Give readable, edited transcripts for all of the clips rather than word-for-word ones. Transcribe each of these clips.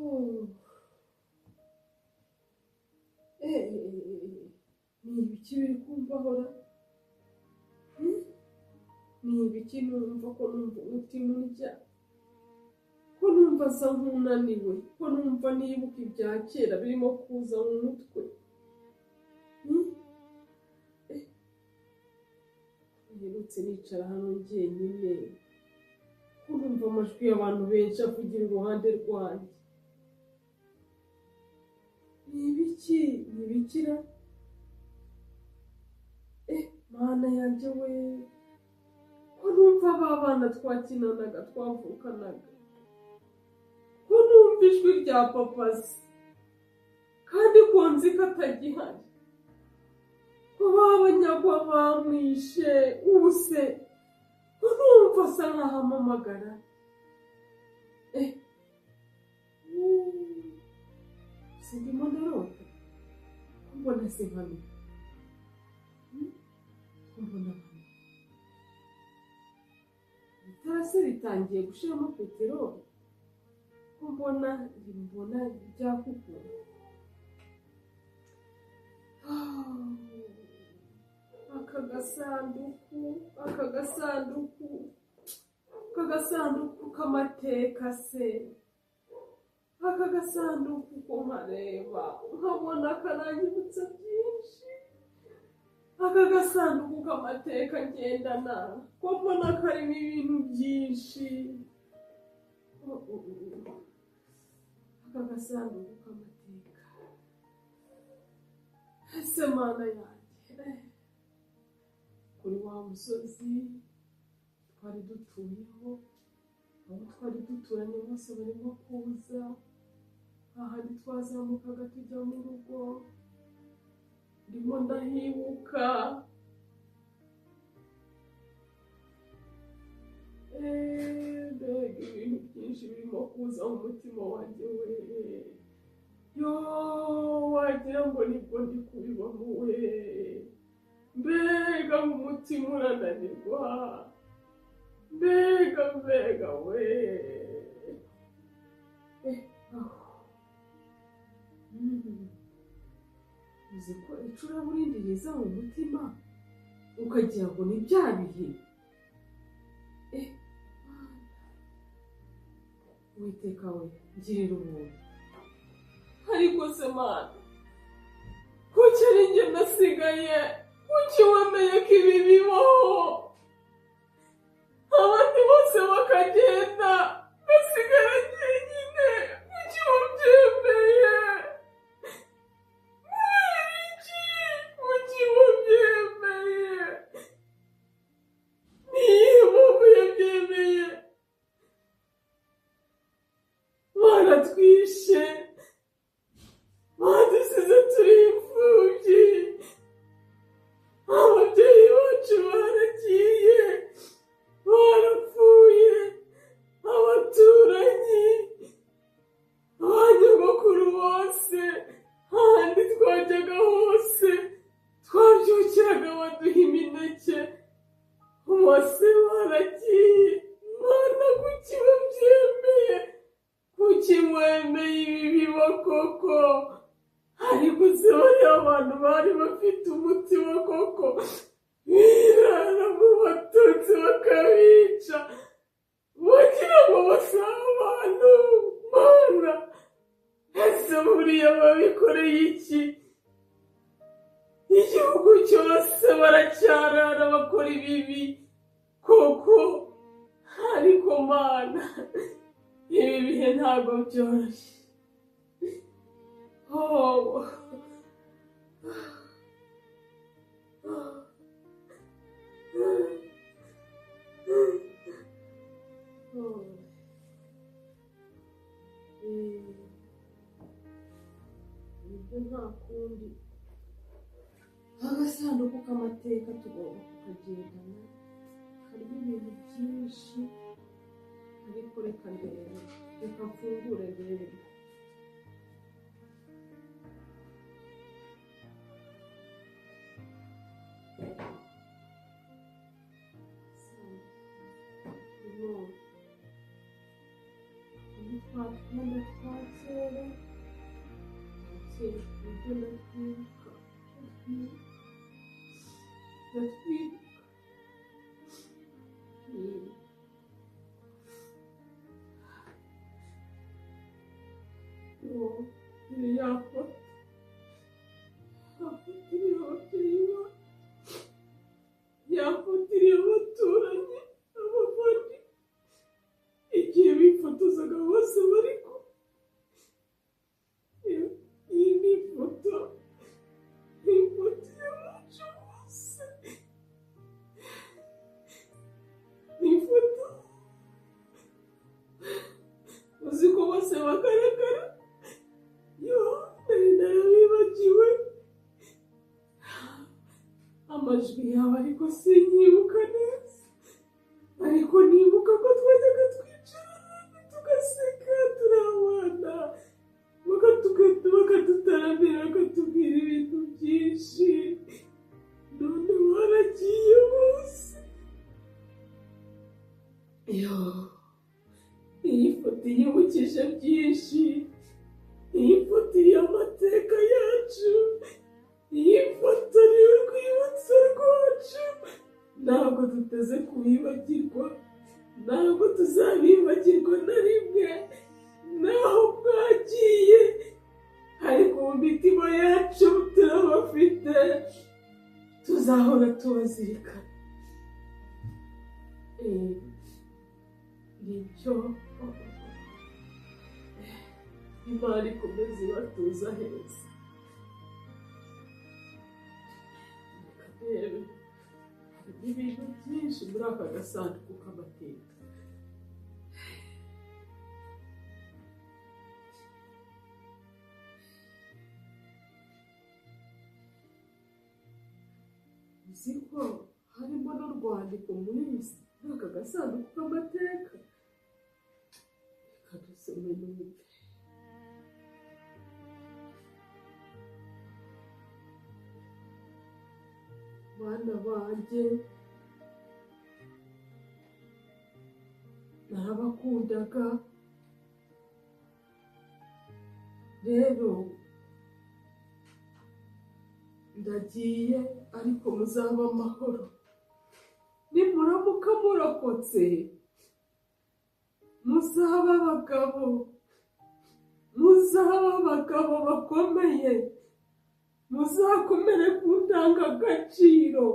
Oh. Ni ibiki biri kumvahora? Ni ibiki numva ko numva umutima urya? Ko numva asa nk'unaniwe? Ko numva nibuka ibya kera birimo kuza mu mutwe? Nherutse nicara hano njyenyine, ko numva amajwi y'abantu benshi avugira iruhande rwanjye. Ni ibiki? Ni ibikira? Mana yanjye we, ko numva ba bana twakinanaga twavukanaga, ko numva ijwi rya papa se, kandi ko nzi ko atagihari, ko babanyagwa bamwishe ubu se, ko numva asa nkaho ampamagara. Sindimo ndarota, ko mbona se nkano, ko mbona nkano. Itara se ritangiye gushiramo peteroli, ko mbona ryakukura. Aka gasanduku k'amateka se, aka gasanduku ko nkareba nkabona karanyibutsa byinshi, aka gasanduku k'amateka ngendana ko mbona karimo ibintu byinshi, aka gasanduku k'amateka. Ese Mana yanjye, kuri wa musozi twari dutuyeho, abo twari duturanye bose barimo kuza, ahandi twazamukaga tujya mu rugo, ndimo ndahibuka. Mbega ibintu byinshi birimo kuza mu mutima wanjye we, wagira ngo nibwo ndi kubibamo we, mbega umutima urananirwa, mbega we. Uzi ko icuraburindi riza mu mutima ukagira ngo ni bya bihe. Uwiteka we, ngirira ubuntu. Ariko se Mana, kuki ari njye nasigaye? Kuki wemeye ko ibi bibaho? Abandi bose bakagenda, ngasigara njyenyine. Kuki wabyemeye? Kuki wabyemeye? Ni iyihe mpamvu yabyemeye? Baratwishe, badusize turi imfubyi, ababyeyi bacu baragiye, barapfuye, abaturanyi, abanyamukuru bose, ahandi twajyaga hose twabyukiraga baduha imineke, bose baragiye. Mana, kuki wabyemeye? Kuki wemeye ibi biba koko? Ariko se bariya abantu bari bafite umutima koko, birara mu batutsi bakabica, bagira ngo basabe abantu. Mana, ese buriya babikoreye iki? Igihugu cyose baracyarara bakora ibibi koko. Ariko Mana, ibi bihe ntabwo byoroshye. Ibyo nta kundi, agasanduku k'amateka tugomba kukagendana, karimo ibintu byinshi. Ariko reka ndebe, reka mfungure ndebe. twakera ibyo natwibuka yafoto iriho ababyeyi bacu, yafoto iriho abaturanyi, abavandi, igihe bifotozaga bose bari kumwe. Iyi ni ifoto y'abacu bose, ni ifoto uzi ko bose bagaragara. Narabibagiwe amajwi yawe, ariko sinyibuka neza, ariko nibuka ko twajyaga twicara tugaseka turi abana, bakadutaramira, bakatubwira ibintu byinshi. None baragiye bose. Iyi foto yibukije byinshi. Iyi foto iriho amateka yacu, iyi foto ni urwibutso rwacu, ntabwo duteze kubibagirwa, ntabwo tuzabibagirwa na rimwe, naho mwagiye, ariko mu mitima yacu turabafite, tuzahora tubazirikana. Nicyo Imana ikomeze ibatuza heza. Rero hari ibintu byinshi muri aka gasanduku k'amateka. Uzi ko harimo n'urwandiko muri aka gasanduku k'amateka? Reka dusome n'umwe. Bana banjye, narabakundaga, rero ndagiye, ariko muzaba amahoro. Nimuramuka murokotse, muzaba abagabo bakomeye, muzakomere ku ndangagaciro,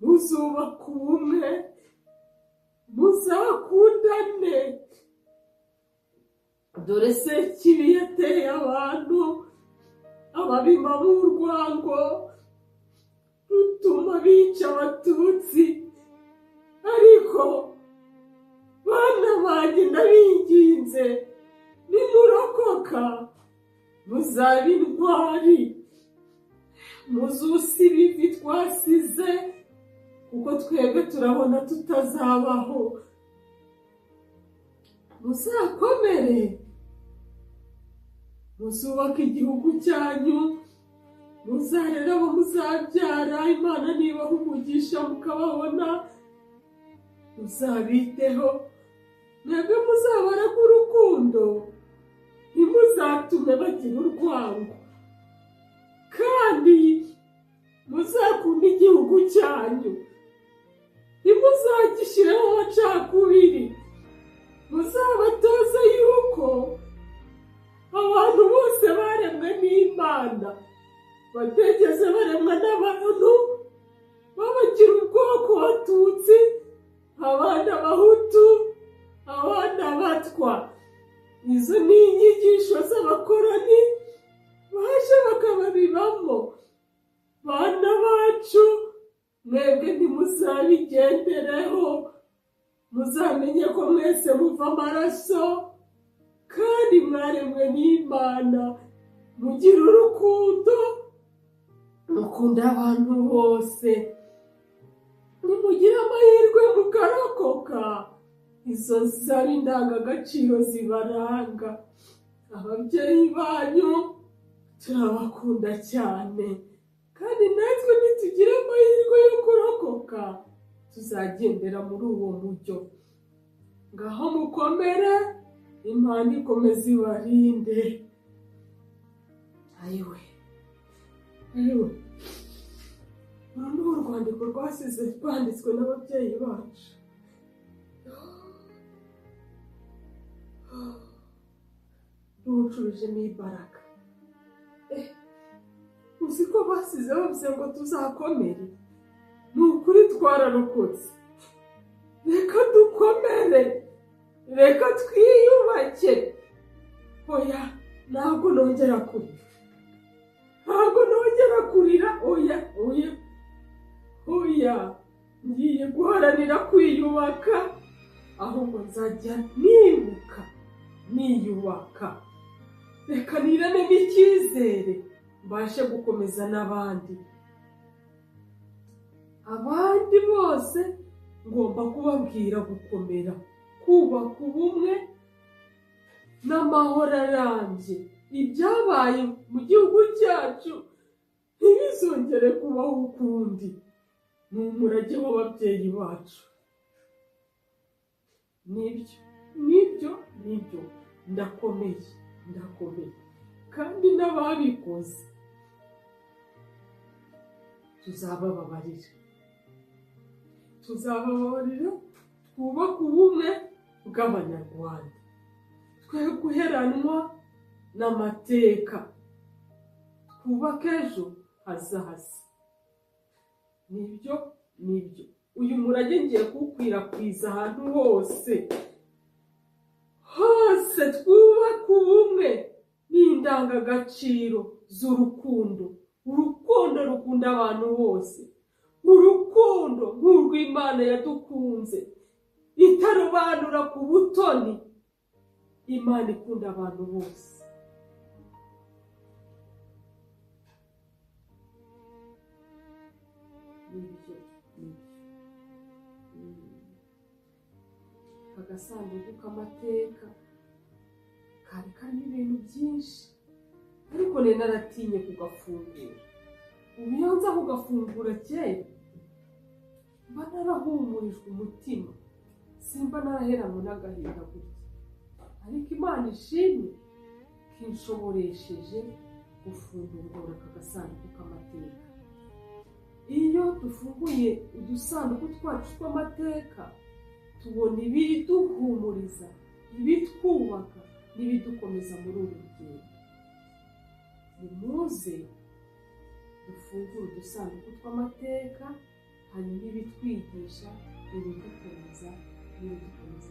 muzubaka ubumwe, muzakundane. Dore Sekibi yateye abantu, ababima b'urwango, rutuma bica Abatutsi. Ariko bana banjye, ndabinginze, nimurokoka muzaba intwari, muzusiba ivi twasize, kuko twebwe turabona tutazabaho. Muzakomere, muzubaka igihugu cyanyu, muzarera abo muzabyara, Imana nibaha umugisha mukababona, muzabiteho, mwebwe muzabaraga urukundo, ntimuzatume bagira urwango, kandi muzakunda igihugu cyanyu, ntimuzagishireho amacakubiri. Muzabatoze yuko abantu bose baremwe n'Imana, bategeze baremwa n'abantu, babagira ubwoko Abatutsi, abana Abahutu, abana Abatwa. Izo ni inyigisho z'abakoroni baje bakababibamo. Bana bacu, mwebwe ntimuzabigendereho, muzamenye ko mwese muva amaraso, kandi mwaremwe n'Imana. Mugira urukundo, mukunda abantu bose, nimugira amahirwe mukarokoka. Izo zari indangagaciro zibaranga. Ababyeyi banyu turabakunda cyane, kandi natwe nitugira amahirwe yo kurokoka, tuzagendera muri uwo mujyo. Ngaho mukomere, Imana ikomeze ibarinde. Ayiwe uru ni urwandiko rwanditswe n'ababyeyi bacu. Rucurujemo imbaraga. Uzi ko basize bavuze ngo tuzakomere? Ni ukuri twararokotse. Reka dukomere, reka twiyubake. Oya, ntabwo nongera kurira. Oya, ngiye guharanira kwiyubaka, ahubwo nzajya niyubaka. Reka nirememo icyizere, mbashe gukomeza n'abandi. Abandi bose ngomba kubabwira gukomera, kubaka ubumwe n'amahoro arambye. Ibyabaye mu gihugu cyacu ntibizongere kubaho ukundi. Ni umurage w'ababyeyi bacu. Nibyo ndakomeye kandi n'ababikoze tuzabababarira, twubake ubumwe bw'Abanyarwanda, twe guheranwa n'amateka, twubake ejo hazaza. Nibyo uyu murage ngiye kuwukwirakwiza ahantu hose, twubake ubumwe n'indangagaciro z'urukundo. Urukundo rukunda abantu bose, urukundo nk'urw'Imana yadukunze, itarobanura ku butoni. Imana ikunda abantu bose. Agasanduku k'amateka kari karimo ibintu byinshi, ariko nari naratinye kugafungura. Ubu iyo nza kugafungura kera, mba narahumurijwe umutima, simba naraheranwe n'agahinda gutya. Ariko Imana ishimwe kinshoboresheje gufungura aka gasanduku k'amateka. Iyo dufunguye udusanduku twacu tw'amateka, tubona ibiduhumuriza, ibitwubaka n'ibidukomeza muri uru rugendo. Nimuze dufungure udusanduku tw'amateka, hanyuma ibitwigisha, ibidukomeza n'ibidukomeza.